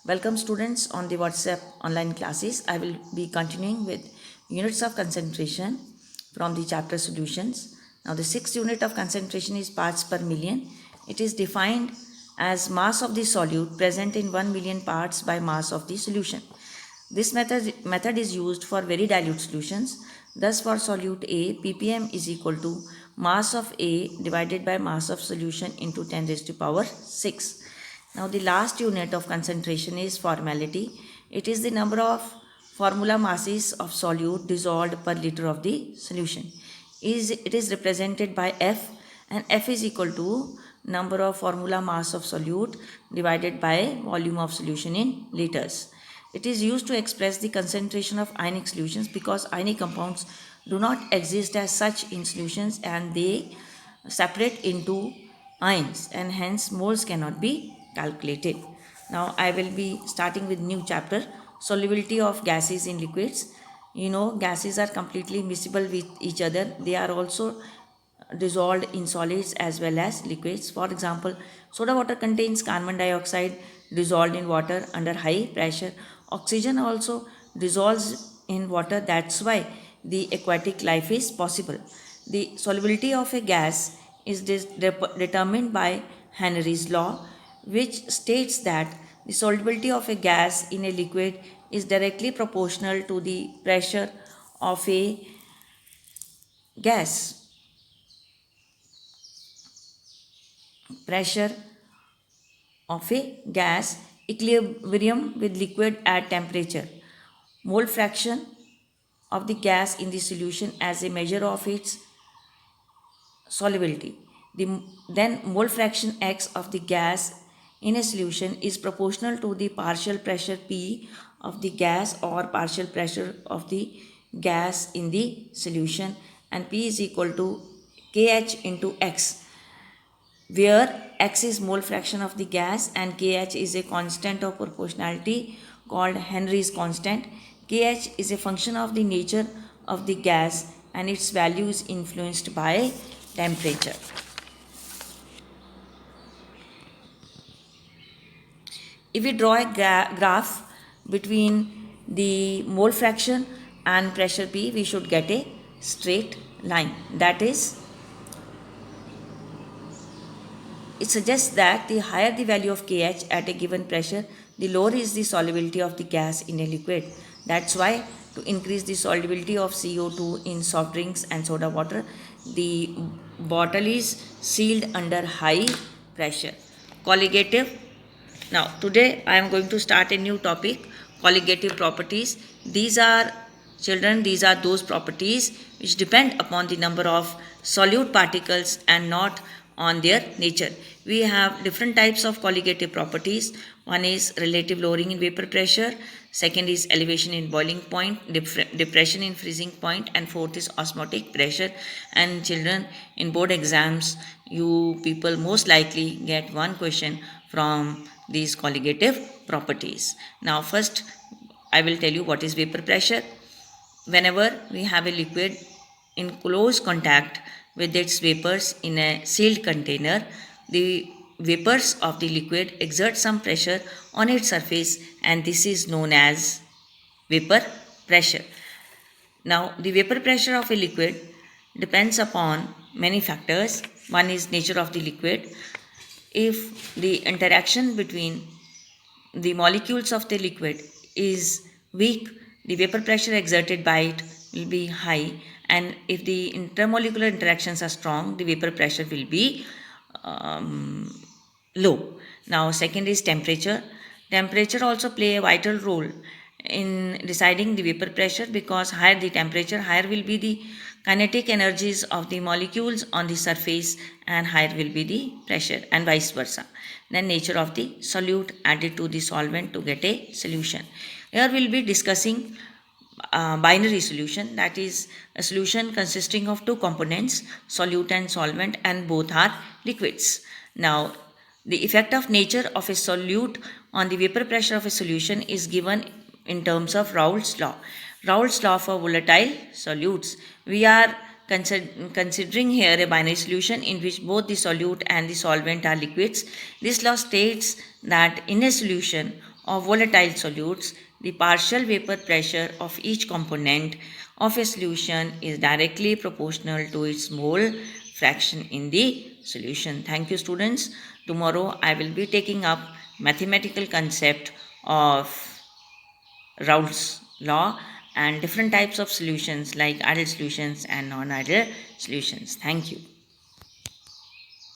Welcome students on the WhatsApp online classes. I will be continuing with units of concentration from the chapter solutions. Now the sixth unit of concentration is parts per million. It is defined as mass of the solute present in 1 million parts by mass of the solution. This method is used for very dilute solutions. Thus for solute A, ppm is equal to mass of A divided by mass of solution into 10 raised to power 6. Now the last unit of concentration is formality. It is the number of formula masses of solute dissolved per liter of the solution. It is represented by F, and F is equal to number of formula mass of solute divided by volume of solution in liters. It is used to express the concentration of ionic solutions because ionic compounds do not exist as such in solutions and they separate into ions and hence moles cannot be calculated. Now I will be starting with new chapter, solubility of gases in liquids. You know, gases are completely miscible with each other. They are also dissolved in solids as well as liquids. For example, soda water contains carbon dioxide dissolved in water under high pressure. Oxygen also dissolves in water. That's why the aquatic life is possible. The solubility of a gas is determined by Henry's law, which states that the solubility of a gas in a liquid is directly proportional to the pressure of a gas. Pressure of a gas, equilibrium with liquid at temperature, mole fraction of the gas in the solution as a measure of its solubility. Then mole fraction X of the gas in a solution is proportional to the partial pressure P of the gas or partial pressure of the gas in the solution, and P is equal to KH into X, where X is mole fraction of the gas and KH is a constant of proportionality called Henry's constant. KH is a function of the nature of the gas and its value is influenced by temperature. If we draw a graph between the mole fraction and pressure P, we should get a straight line. That is, it suggests that the higher the value of KH at a given pressure, the lower is the solubility of the gas in a liquid. That's why to increase the solubility of CO2 in soft drinks and soda water, the bottle is sealed under high pressure. Colligative. Now today I am going to start a new topic, colligative properties. These are those properties which depend upon the number of solute particles and not on their nature. We have different types of colligative properties. One is relative lowering in vapor pressure, second is elevation in boiling point, depression in freezing point, and fourth is osmotic pressure. And children, in board exams, you people most likely get one question from these colligative properties. Now first I will tell you what is vapor pressure. Whenever we have a liquid in close contact with its vapors in a sealed container, the vapors of the liquid exert some pressure on its surface and this is known as vapor pressure. Now, the vapor pressure of a liquid depends upon many factors. One is nature of the liquid. If the interaction between the molecules of the liquid is weak, the vapor pressure exerted by it will be high, and if the intermolecular interactions are strong, the vapor pressure will be low. Now second is temperature. Temperature also play a vital role in deciding the vapor pressure because higher the temperature, higher will be the kinetic energies of the molecules on the surface and higher will be the pressure and vice versa. Then nature of the solute added to the solvent to get a solution. Here we will be discussing binary solution, that is a solution consisting of two components, solute and solvent, and both are liquids. Now the effect of nature of a solute on the vapor pressure of a solution is given in terms of Raoult's law. Raoult's law for volatile solutes. We are considering here a binary solution in which both the solute and the solvent are liquids. This law states that in a solution, of volatile solutes, the partial vapor pressure of each component of a solution is directly proportional to its mole fraction in the solution. Thank you, students. Tomorrow I will be taking up mathematical concept of Raoult's law and different types of solutions like ideal solutions and non-ideal solutions. Thank you.